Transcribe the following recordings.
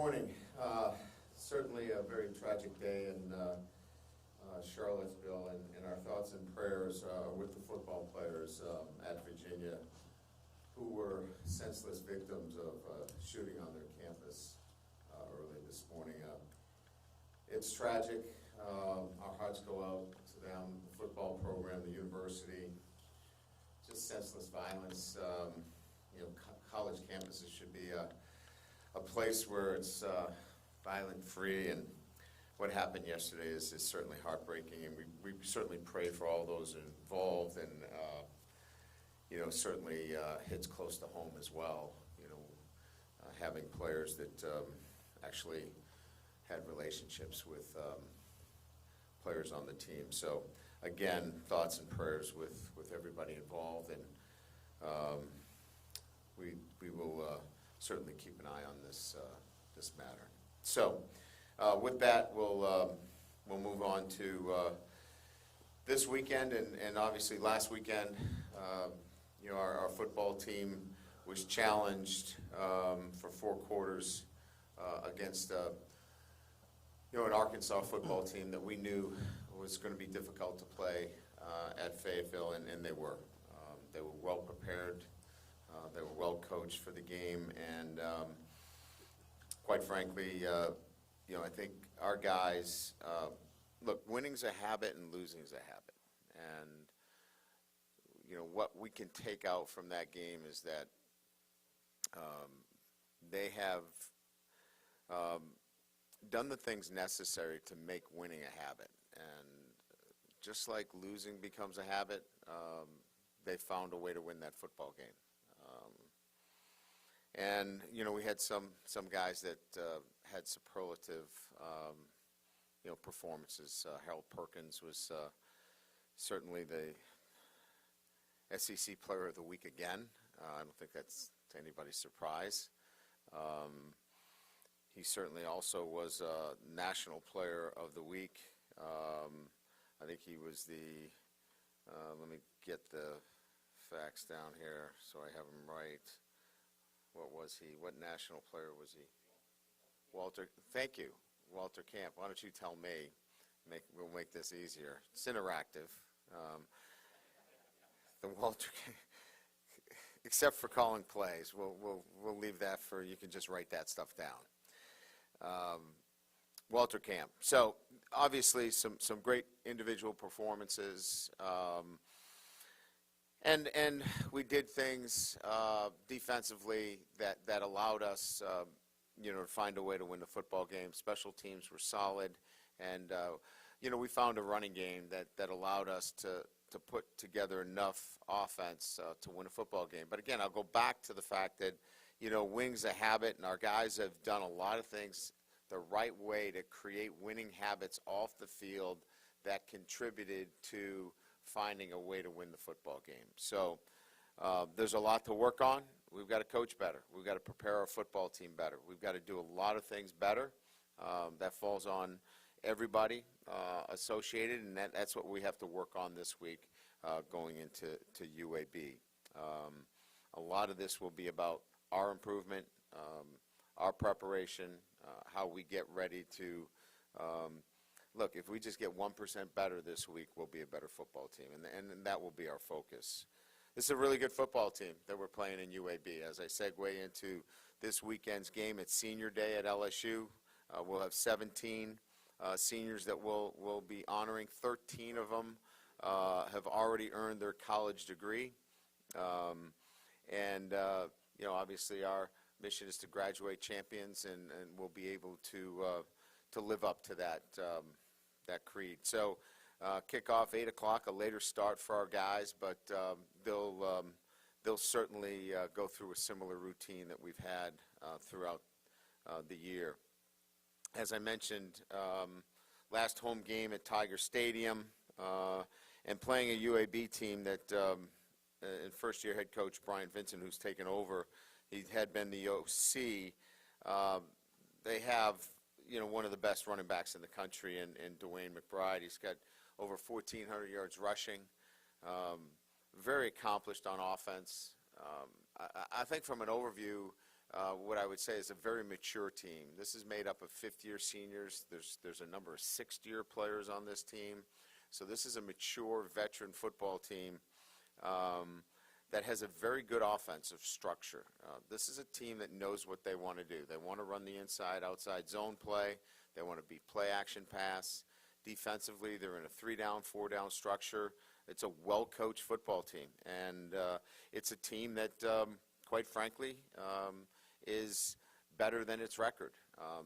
morning. Certainly a very tragic day in Charlottesville, and our thoughts and prayers with the football players at Virginia who were senseless victims of shooting on their campus early this morning. It's tragic. Our hearts go out to them, the football program, the university. Just senseless violence. College campuses should be a place where it's violent-free, and what happened yesterday is certainly heartbreaking, and we certainly pray for all those involved, and certainly hits close to home as well. Having players that actually had relationships with players on the team. So again, thoughts and prayers with everybody involved, and we will certainly keep an eye on this matter. So with that, we'll move on to this weekend, and obviously last weekend, our football team was challenged for 4 quarters against an Arkansas football team that we knew was going to be difficult to play at Fayetteville, and they were. They were well prepared. They were well coached for the game, and quite frankly, I think our guys, look, winning's a habit and losing's a habit. And, what we can take out from that game is that they have done the things necessary to make winning a habit. And just like losing becomes a habit, they found a way to win that football game. And we had some guys that had superlative performances. Harold Perkins was certainly the SEC Player of the Week again. I don't think that's to anybody's surprise. He certainly also was National Player of the Week. I think he was the, let me get the facts down here so I have them right. What was he? What national player was he? Walter, thank you. Walter Camp. Why don't you tell me? We'll make this easier. It's interactive. The Walter, except for calling plays, we'll leave that for, you can just write that stuff down. Walter Camp. So obviously some great individual performances. And we did things defensively that allowed us, to find a way to win the football game. Special teams were solid, and we found a running game that allowed us to put together enough offense to win a football game. But again, I'll go back to the fact that winning's a habit, and our guys have done a lot of things the right way to create winning habits off the field that contributed to finding a way to win the football game. So there's a lot to work on. We've got to coach better. We've got to prepare our football team better. We've got to do a lot of things better. That falls on everybody associated, and that's what we have to work on this week going into UAB. A lot of this will be about our improvement, our preparation, how we get ready to look, if we just get 1% better this week, we'll be a better football team, and that will be our focus. This is a really good football team that we're playing in UAB. As I segue into this weekend's game, it's Senior Day at LSU. We'll have 17 seniors that we'll be honoring. 13 of them have already earned their college degree. Obviously our mission is to graduate champions, and we'll be able to live up to that creed. So kickoff 8 o'clock, a later start for our guys, but they'll certainly go through a similar routine that we've had throughout the year. As I mentioned, last home game at Tiger Stadium, and playing a UAB team that and first-year head coach Brian Vincent, who's taken over, he had been the OC. They have one of the best running backs in the country in Dwayne McBride. He's got over 1,400 yards rushing, very accomplished on offense. I think from an overview, what I would say is a very mature team. This is made up of fifth-year seniors. There's a number of sixth-year players on this team. So this is a mature veteran football team that has a very good offensive structure. This is a team that knows what they want to do. They want to run the inside-outside zone play. They want to be play-action pass. Defensively, they're in a 3-down, 4-down structure. It's a well-coached football team. And it's a team that, quite frankly, is better than its record.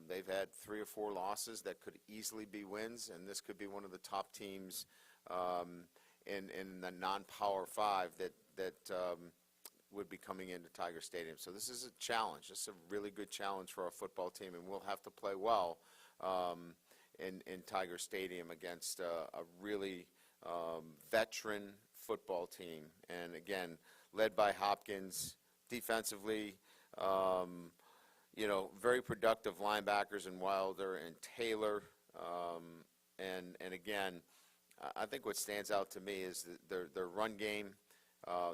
They've had 3 or 4 losses that could easily be wins, and this could be one of the top teams in the non-Power 5 that would be coming into Tiger Stadium. So this is a challenge. This is a really good challenge for our football team, and we'll have to play well in Tiger Stadium against a really veteran football team. And again, led by Hopkins. Defensively, very productive linebackers in Wilder and Taylor. And again, I think what stands out to me is their run game,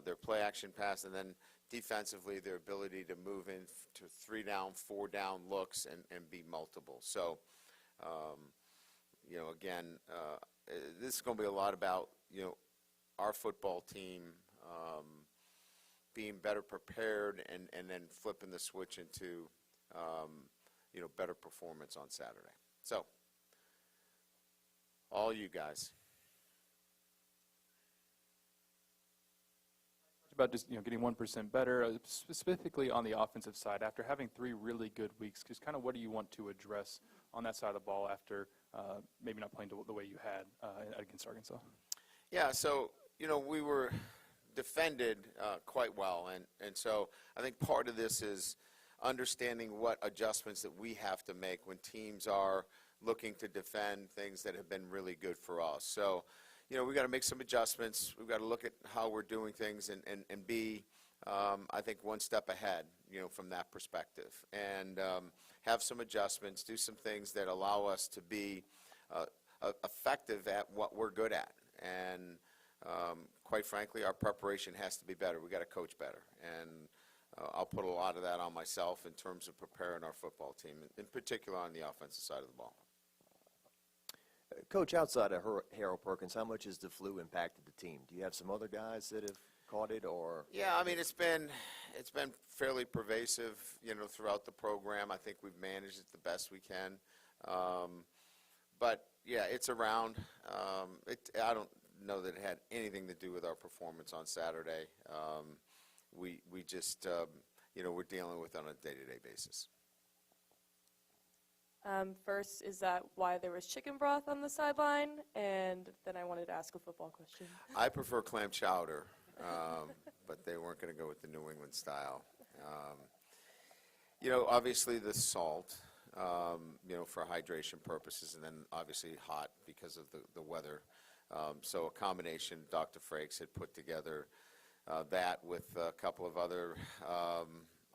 their play action pass, and then defensively their ability to move into 3-down, 4-down looks and be multiple. So, again, this is going to be a lot about, our football team being better prepared and then flipping the switch into, better performance on Saturday. So, all you guys. About just getting 1% better, specifically on the offensive side. After having 3 really good weeks, just kind of what do you want to address on that side of the ball after maybe not playing the way you had against Arkansas? Yeah, so we were defended quite well, and so I think part of this is understanding what adjustments that we have to make when teams are looking to defend things that have been really good for us. So, we've got to make some adjustments. We've got to look at how we're doing things and be, I think, one step ahead, from that perspective. And have some adjustments, do some things that allow us to be effective at what we're good at. And quite frankly, our preparation has to be better. We've got to coach better. And I'll put a lot of that on myself in terms of preparing our football team, in particular on the offensive side of the ball. Coach, outside of Harold Perkins, how much has the flu impacted the team? Do you have some other guys that have caught it, or? Yeah, I mean, it's been fairly pervasive, throughout the program. I think we've managed it the best we can. But yeah, it's around. I don't know that it had anything to do with our performance on Saturday. We just, we're dealing with it on a day-to-day basis. First, is that why there was chicken broth on the sideline? And then I wanted to ask a football question. I prefer clam chowder, but they weren't going to go with the New England style. Obviously the salt, for hydration purposes, and then obviously hot because of the weather. So a combination, Dr. Frakes had put together that with a couple of other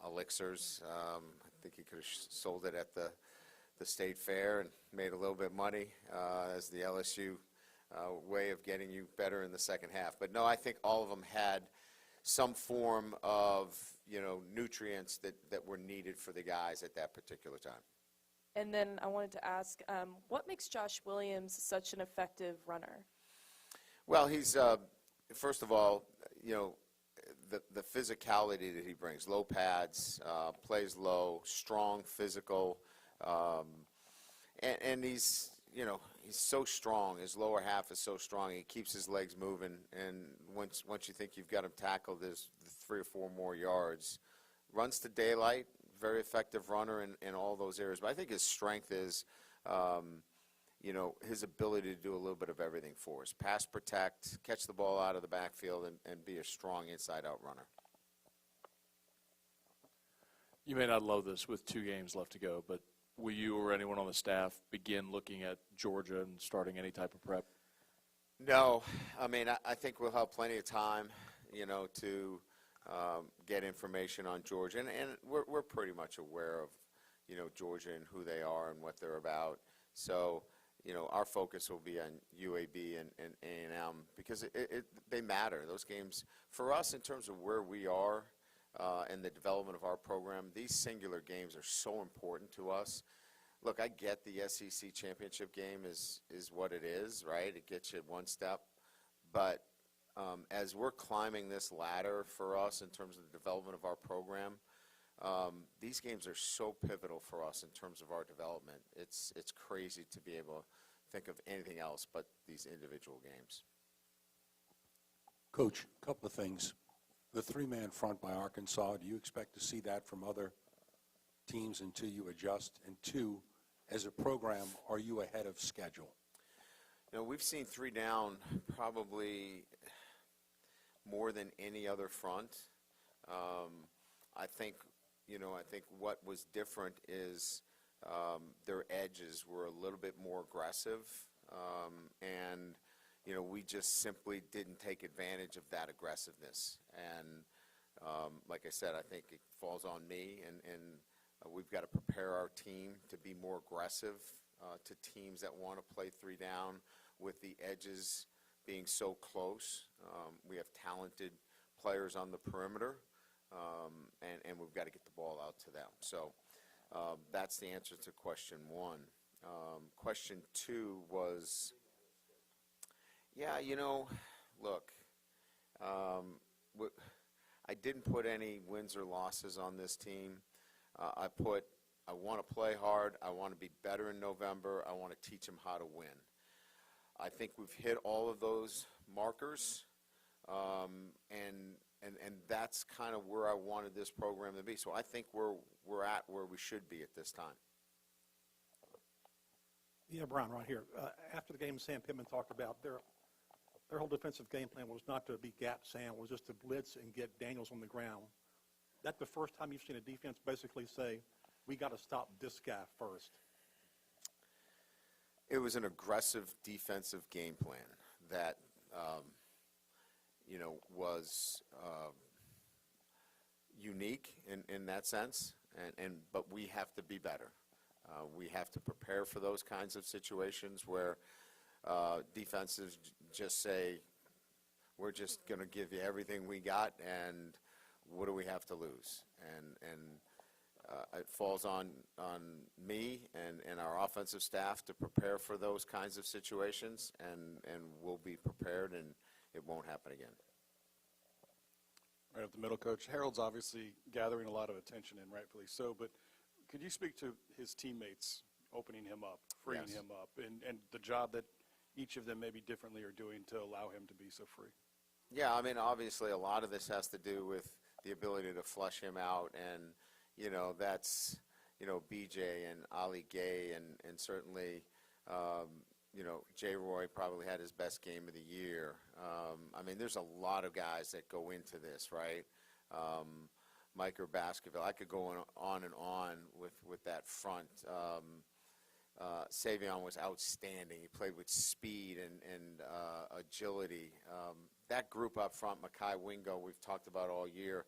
elixirs. I think he could have sold it at the State Fair and made a little bit of money as the LSU way of getting you better in the second half. But no, I think all of them had some form of, nutrients that were needed for the guys at that particular time. And then I wanted to ask, what makes Josh Williams such an effective runner? Well, he's, first of all, the physicality that he brings, low pads, plays low, strong, physical, and he's, he's so strong. His lower half is so strong. He keeps his legs moving, and once you think you've got him tackled, there's 3 or 4 more yards. Runs to daylight, very effective runner in all those areas. But I think his strength is, his ability to do a little bit of everything for us. Pass protect, catch the ball out of the backfield, and be a strong inside-out runner. You may not love this with 2 games left to go, but will you or anyone on the staff begin looking at Georgia and starting any type of prep? No. I mean, I think we'll have plenty of time, to get information on Georgia. And we're pretty much aware of, Georgia and who they are and what they're about. So, our focus will be on UAB and A&M because they matter. Those games, for us in terms of where we are, and the development of our program, these singular games are so important to us. Look, I get the SEC championship game is what it is, right? It gets you one step. But as we're climbing this ladder for us in terms of the development of our program, these games are so pivotal for us in terms of our development. It's crazy to be able to think of anything else but these individual games. Coach, a couple of things. The three-man front by Arkansas, do you expect to see that from other teams until you adjust? And two, as a program, are you ahead of schedule? You know, we've seen three down probably more than any other front. I think what was different is their edges were a little bit more aggressive, and we just simply didn't take advantage of that aggressiveness. And like I said, I think it falls on me, and we've got to prepare our team to be more aggressive to teams that want to play three down with the edges being so close. We have talented players on the perimeter, and we've got to get the ball out to them. So that's the answer to question one. Question two was, look, I didn't put any wins or losses on this team. I want to play hard. I want to be better in November. I want to teach them how to win. I think we've hit all of those markers, and that's kind of where I wanted this program to be. So I think we're at where we should be at this time. Yeah, Brian, right here. After the game, Sam Pittman talked about their whole defensive game plan was not to be gap Sam, was just to blitz and get Daniels on the ground. That's the first time you've seen a defense basically say, we got to stop this guy first. It was an aggressive defensive game plan that, was unique in that sense, but we have to be better. We have to prepare for those kinds of situations where defenses just say, we're just going to give you everything we got, and what do we have to lose? And it falls on me and our offensive staff to prepare for those kinds of situations, and we'll be prepared, and it won't happen again. Right up the middle, Coach. Harold's obviously gathering a lot of attention, and rightfully so, but could you speak to his teammates opening him up, freeing Yes. him up, and the job that each of them maybe differently are doing to allow him to be so free? Yeah, I mean, obviously a lot of this has to do with the ability to flush him out, and, that's, BJ and Ali Gay, and certainly, J. Roy probably had his best game of the year. I mean, there's a lot of guys that go into this, right? Mike or Baskerville. I could go on and on with that front. Savion was outstanding. He played with speed and agility. That group up front, Makai Wingo, we've talked about all year,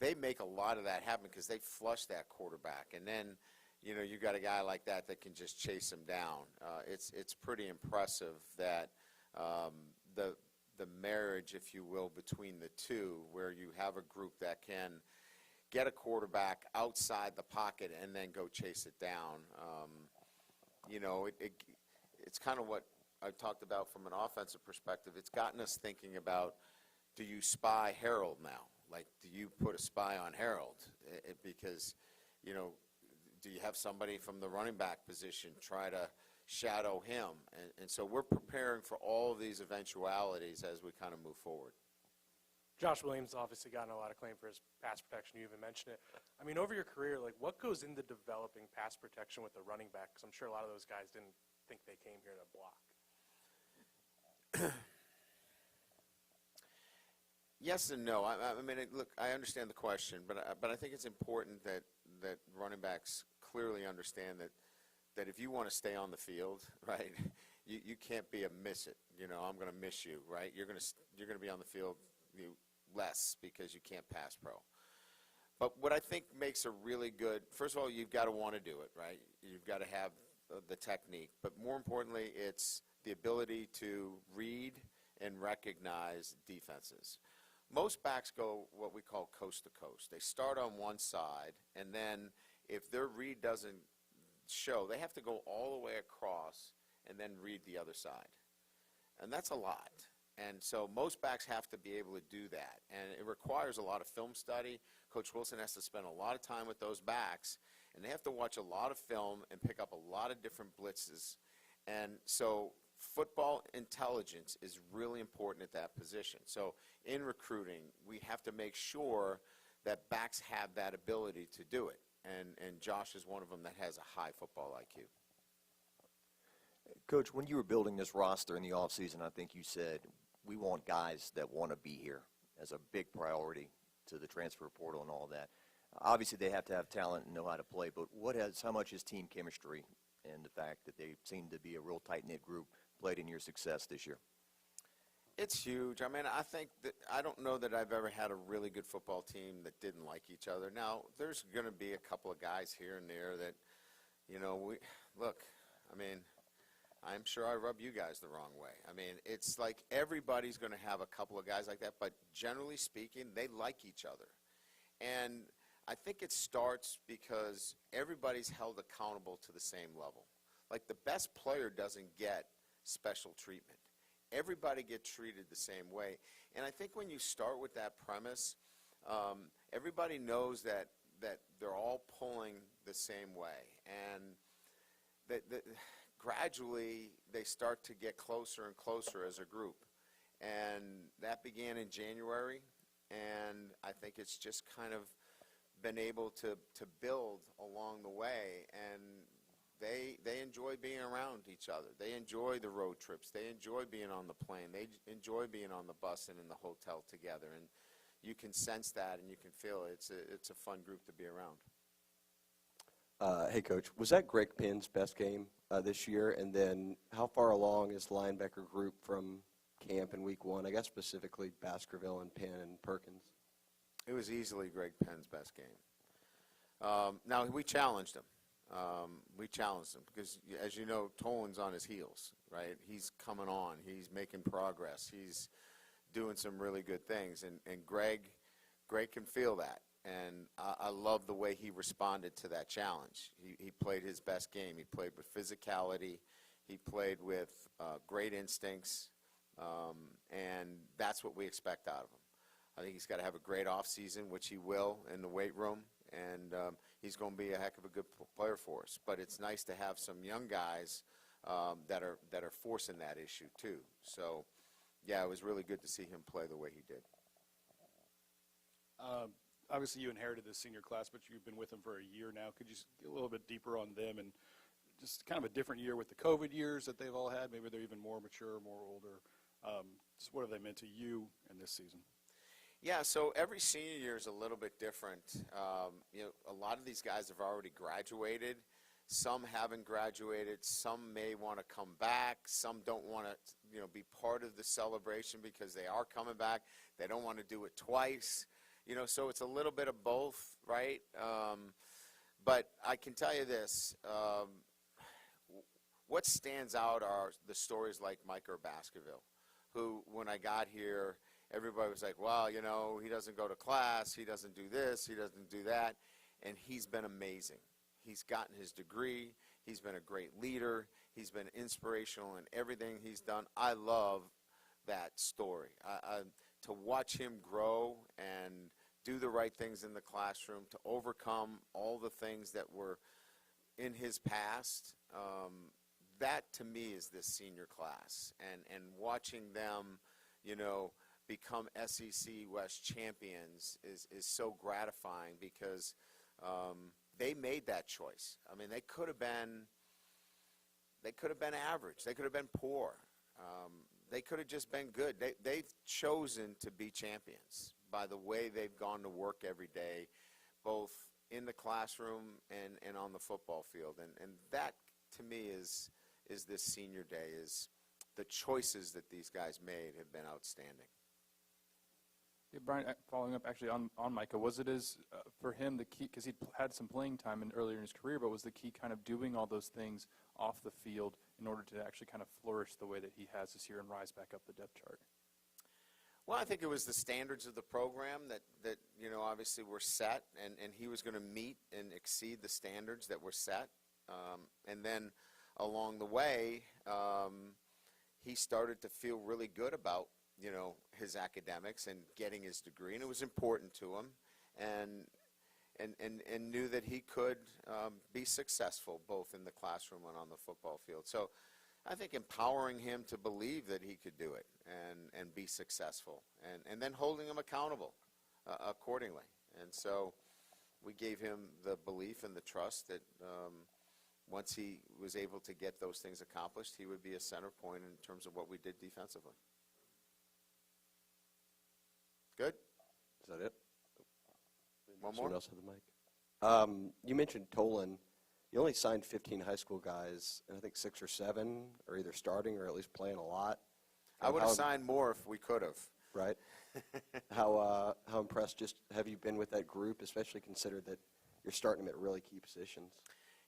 they make a lot of that happen because they flush that quarterback. And then, you got a guy like that can just chase him down. It's pretty impressive that the marriage, if you will, between the two, where you have a group that can get a quarterback outside the pocket and then go chase it down. It's kind of what I talked about from an offensive perspective. It's gotten us thinking about, do you spy Harold now? Like, do you put a spy on Harold? Because, do you have somebody from the running back position try to shadow him? And so we're preparing for all of these eventualities as we kind of move forward. Josh Williams obviously gotten a lot of claim for his pass protection. You even mentioned it. I mean, over your career, what goes into developing pass protection with the running back? Because I'm sure a lot of those guys didn't think they came here to block. Yes and no. I mean, look, I understand the question, but I think it's important that running backs clearly understand that if you want to stay on the field, right, you can't be a miss it. I'm going to miss you, right? You're going to be on the field less because you can't pass pro. But what I think makes a really good, first of all, you've got to want to do it, right? You've got to have the technique. But more importantly, it's the ability to read and recognize defenses. most backs go what we call coast to coast. They start on one side, and then if their read doesn't show, they have to go all the way across and then read the other side. And that's a lot. And so most backs have to be able to do that. And it requires a lot of film study. Coach Wilson has to spend a lot of time with those backs, and they have to watch a lot of film and pick up a lot of different blitzes. And so football intelligence is really important at that position. So in recruiting, we have to make sure that backs have that ability to do it. And Josh is one of them that has a high football IQ. Coach, when you were building this roster in the offseason, I think you said, we want guys that want to be here as a big priority to the transfer portal and all that. Obviously, they have to have talent and know how to play, but how much is team chemistry and the fact that they seem to be a real tight-knit group played in your success this year? It's huge. I mean, I don't know that I've ever had a really good football team that didn't like each other. Now, there's going to be a couple of guys here and there that, I'm sure I rub you guys the wrong way. I mean, it's like everybody's going to have a couple of guys like that, but generally speaking, they like each other. And I think it starts because everybody's held accountable to the same level. Like, the best player doesn't get special treatment. Everybody gets treated the same way. And I think when you start with that premise, everybody knows that they're all pulling the same way. And that gradually they start to get closer and closer as a group. And that began in January, and I think it's just kind of been able to build along the way. And they enjoy being around each other. They enjoy the road trips. They enjoy being on the plane. They enjoy being on the bus and in the hotel together. And you can sense that and you can feel it. It's a fun group to be around. Hey, Coach, was that Greg Pinn's best game this year? And then how far along is the linebacker group from camp in week one? I guess specifically Baskerville and Penn and Perkins. It was easily Greg Penn's best game. Now, we challenged him. Because, as you know, Tolan's on his heels, right? He's coming on. He's making progress. He's doing some really good things. And Greg can feel that. And I love the way he responded to that challenge. He played his best game. He played with physicality. He played with great instincts. And that's what we expect out of him. I think he's got to have a great offseason, which he will in the weight room. And he's going to be a heck of a good player for us. But it's nice to have some young guys that are forcing that issue too. So, yeah, it was really good to see him play the way he did. Obviously, you inherited this senior class, but you've been with them for a year now. Could you just get a little bit deeper on them and just kind of a different year with the COVID years that they've all had? Maybe they're even more mature, more older. Just what have they meant to you in this season? Yeah, so every senior year is a little bit different. A lot of these guys have already graduated. Some haven't graduated. Some may want to come back. Some don't want to, be part of the celebration because they are coming back. They don't want to do it twice. So it's a little bit of both, right? But I can tell you this. What stands out are the stories like Micah Baskerville, who, when I got here, everybody was like, well, he doesn't go to class, he doesn't do this, he doesn't do that, and he's been amazing. He's gotten his degree, he's been a great leader, he's been inspirational in everything he's done. I love that story. To watch him grow and do the right things in the classroom, to overcome all the things that were in his past, that to me is this senior class. And watching them, become SEC West champions is so gratifying because they made that choice. I mean, they could have been average. They could have been poor. They could have just been good. They've chosen to be champions by the way they've gone to work every day, both in the classroom and on the football field. And that, to me, is this senior day, is the choices that these guys made have been outstanding. Yeah, Brian, following up actually on Micah, was it for him the key, because he had some playing time earlier in his career, but was the key kind of doing all those things off the field in order to actually kind of flourish the way that he has this year and rise back up the depth chart? Well, I think it was the standards of the program that obviously were set, and he was going to meet and exceed the standards that were set. And then along the way, he started to feel really good about, his academics and getting his degree, and it was important to him, and knew that he could be successful both in the classroom and on the football field. So I think empowering him to believe that he could do it and be successful, and then holding him accountable accordingly. And so we gave him the belief and the trust that once he was able to get those things accomplished, he would be a center point in terms of what we did defensively. Good? Is that it? One more? Someone else have the mic. You mentioned Tolan. You only signed 15 high school guys, and I think 6 or 7 are either starting or at least playing a lot. I would have signed more if we could have. Right. How impressed have you been with that group, especially considered that you're starting them at really key positions?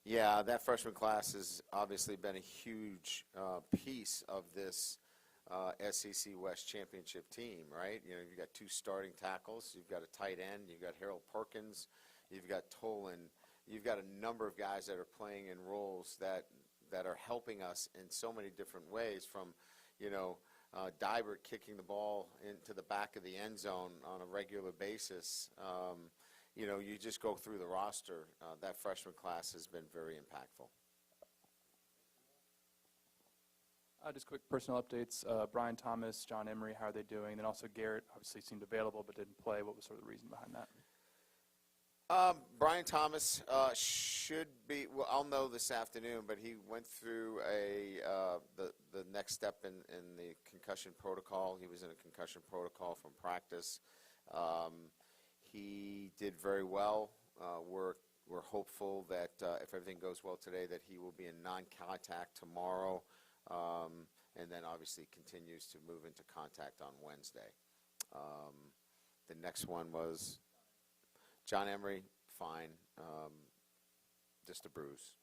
Yeah, that freshman class has obviously been a huge piece of this SEC West championship team, right? You've got 2 starting tackles, you've got a tight end, you've got Harold Perkins, you've got Tolan, you've got a number of guys that are playing in roles that are helping us in so many different ways, from, Dybert kicking the ball into the back of the end zone on a regular basis. You just go through the roster. That freshman class has been very impactful. Just quick personal updates. Brian Thomas, John Emery, how are they doing? Then also Garrett obviously seemed available but didn't play. What was sort of the reason behind that? Brian Thomas should be. Well, I'll know this afternoon, but he went through the next step in the concussion protocol. He was in a concussion protocol from practice. He did very well. We're hopeful that if everything goes well today, that he will be in non-contact tomorrow, and then obviously continues to move into contact on Wednesday. The next one was John Emery, fine, just a bruise.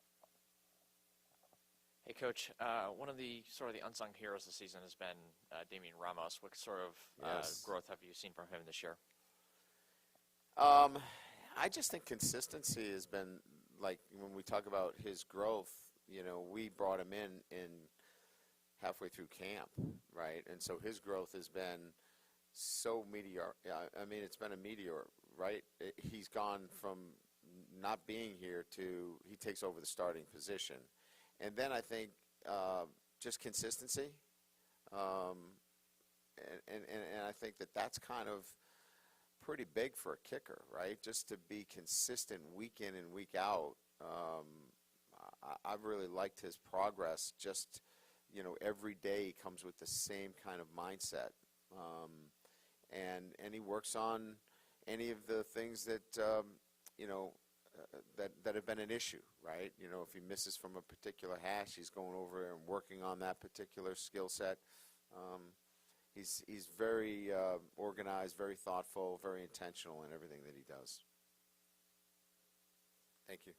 Hey, Coach. One of the unsung heroes this season has been Damian Ramos. What sort of growth have you seen from him this year? I just think consistency has been, like, when we talk about his growth, we brought him in halfway through camp, right? And so his growth has been so meteor. I mean, it's been a meteor, right? He's gone from not being here to he takes over the starting position. And then I think just consistency. And I think that's kind of pretty big for a kicker, right? Just to be consistent week in and week out. I've really liked his progress. Just, every day comes with the same kind of mindset. And he works on any of the things that, that have been an issue, right? If he misses from a particular hash, he's going over and working on that particular skill set. He's very organized, very thoughtful, very intentional in everything that he does. Thank you.